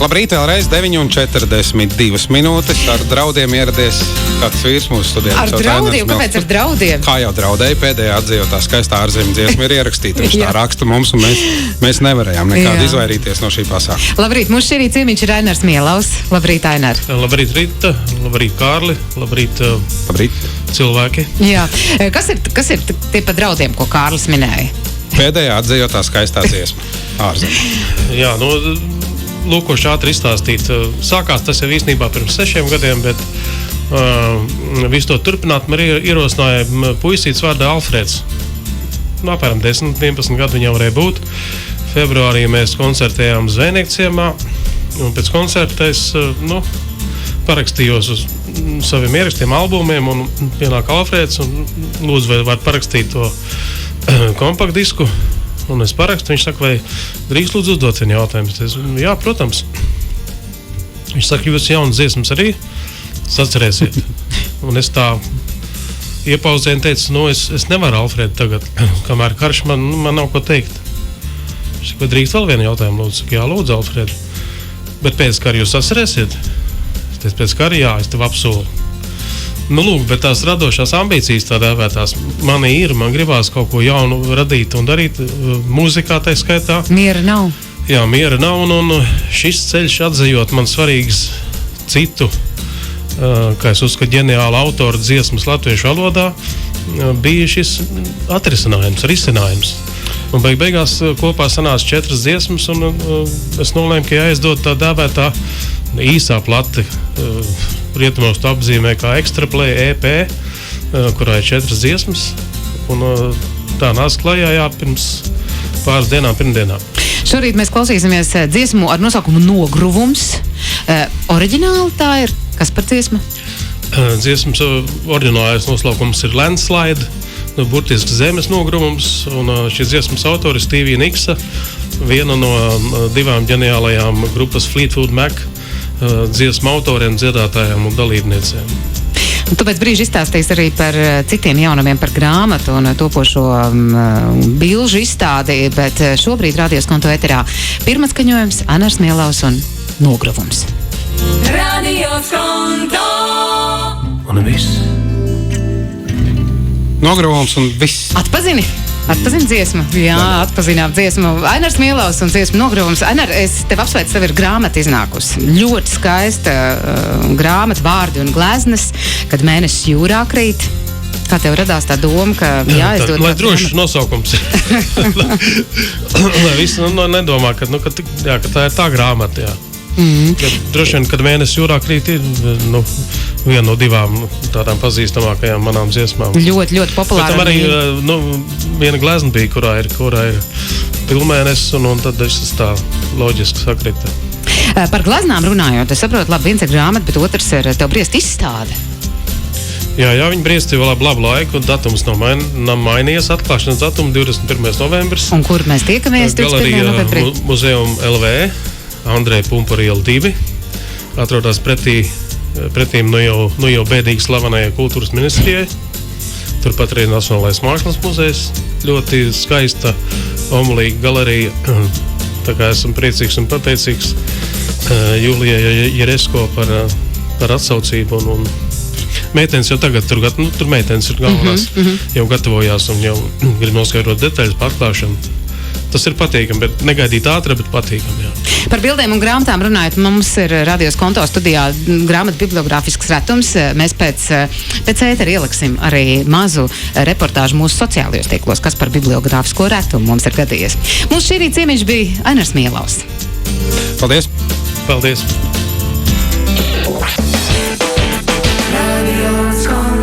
Labrīt, vēlreiz 9:42 minūtes. Ar draudiem ieradies kāds vīrs mūsu studijā. Ar draudiem? Kāpēc ar draudiem? Kā jau draudēja, pēdējā atzījotā skaistā ārzemju dziesma ir ierakstīta. Viņš tā raksta mums, un mēs nevarējām nekādi izvairīties no šī pasākuma. Labrīt, mums šī rīt ciemiņš ir Ainars Mielaus. Labrīt, Ainar. Labrīt, Rita. Labrīt, Kārli. Labrīt, cilvēki. Jā. Kas ir tie pa draudiem, ko Kārlis minēja? Pēdējā atzījotā skaistā dziesma ārzemju. Jā, lūkoši ātri izstāstīt. Sākās tas jau īstenībā pirms 6 gadiem, bet visu to turpināt man ierosināja puisīts vārdā Alfreds. Apmēram 10-11 gadu viņam varēja būt. Februārī mēs koncertējām Zvejnieku ciemā, un pēc koncerta es parakstījos uz saviem ierakstiem albumiem, un pienāk Alfreds, un lūdzu, vai var parakstīt to kompaktdisku. Un es parakstu, viņš saka, vai drīkst lūdzu uzdot vienu jautājumu. Es, jā, protams. Viņš saka, jūs jaunas dziesmas arī sacerēsiet. Un es tā iepauzēju un teicu, es nevaru Alfredu tagad, kamēr karš man nav ko teikt. Viņš saka, vai drīkst vēl vienu jautājumu lūdzu? Saka, jā, lūdzu, Alfredu. Bet pēc kara jūs sacerēsiet? Es teicu, pēc kara, jā, es tev apsolu. Lūk, bet tās radošās ambīcijas tā dēvētās man gribās kaut ko jaunu radīt un darīt mūzikā tā skaitā. Miera nav. Jā, miera nav, un šis ceļš atzījot man svarīgas citu, kā es uzskatu, ģeniāla autora dziesmas latviešu valodā, bija šis risinājums. Un beigās kopā sanāca 4 dziesmas, un es nolēmu, ka jāizdod tā dēvētā īsā plati, rietumos to apzīmē kā Extraplay EP, kurā ir 4 dziesmas, un tā nāca klajā pirms pāris dienām, pirmdienā. Šorīt mēs klausīsimies dziesmu ar nosaukumu Nogruvums. Oriģināli tā ir? Kas par dziesmu? Dziesmas oriģinālais nosaukums ir Landslide, burtiski zemes nogruvums, un šīs dziesmas autoris Stevie Nicksa, viena no 2 ģeniālajām grupas Fleetwood Mac dziesmu autoriem, dziedātājiem un dalībniecēm. Tu pēc brīža izstāstīsi arī par citiem jaunumiem, par grāmatu un topošo bilžu izstādi, bet šobrīd Radios Konto eterā pirmatskaņojums Ainars Mielaus un Nogruvums. Radios Konto! Un viss. Nogruvums un viss. Atpazini dziesmu? Jā, atpazinām dziesmu. Ainars Mielaus un dziesmu Nogruvums. Ainar, es tev apsveicu, tev ir grāmata iznākusi. Ļoti skaista grāmata, vārdi un gleznas, kad mēnesis jūrā krīt. Kā tev radās tā doma, ka jāizdod... Lai drošs nosaukums. Lai visi nedomā, ka tā ir tā grāmata, jā. Droši vien, kad mēnesis jūrā krīt, ir viena no 2 tādām pazīstamākajām manām dziesmām. Ļoti, ļoti populāra. Bet tam arī viena glezna bija, kurā ir pilnmēnesis, un tad es tā loģiski sakrita. Par gleznām runājot, es saprotu, labi, viens ir grāmata, bet otrs ir tev briest izstāde. Jā, viņi briesti vēl labu laiku, datums nav mainījies, atklāšanas datums 21. novembris. Un kur mēs tiekamies 21. novembrī? Muzeum LV. Andreja Pumpura iela 2, atrodas pretīm jau bēdīgi slavenajai kultūras ministrijai. Turpat arī Nacionālais mākslas muzejs, ļoti skaista, omulīga galerija. Tā kā esam priecīgs un pateicīgs Julijai Jeresko par atsaucību. Un meitenes jau tagad, tur meitenes ir galvenās, jau gatavojās un jau grib noskaidrot detaļas par atklāšanu. Tas ir patīkami, bet negaidīt ātri, bet patīkami, jā. Par bildēm un grāmatām runājot, mums ir Radios Konto studijā grāmatu bibliogrāfisks retums. Mēs pēc ētera ieliksim arī mazu reportāžu mūsu sociālajos tīklos, kas par bibliogrāfisko retumu mums ir gadījies. Mums šī rīt ciemiņš bija Ainars Mielaus. Paldies! Paldies! Radios Konto.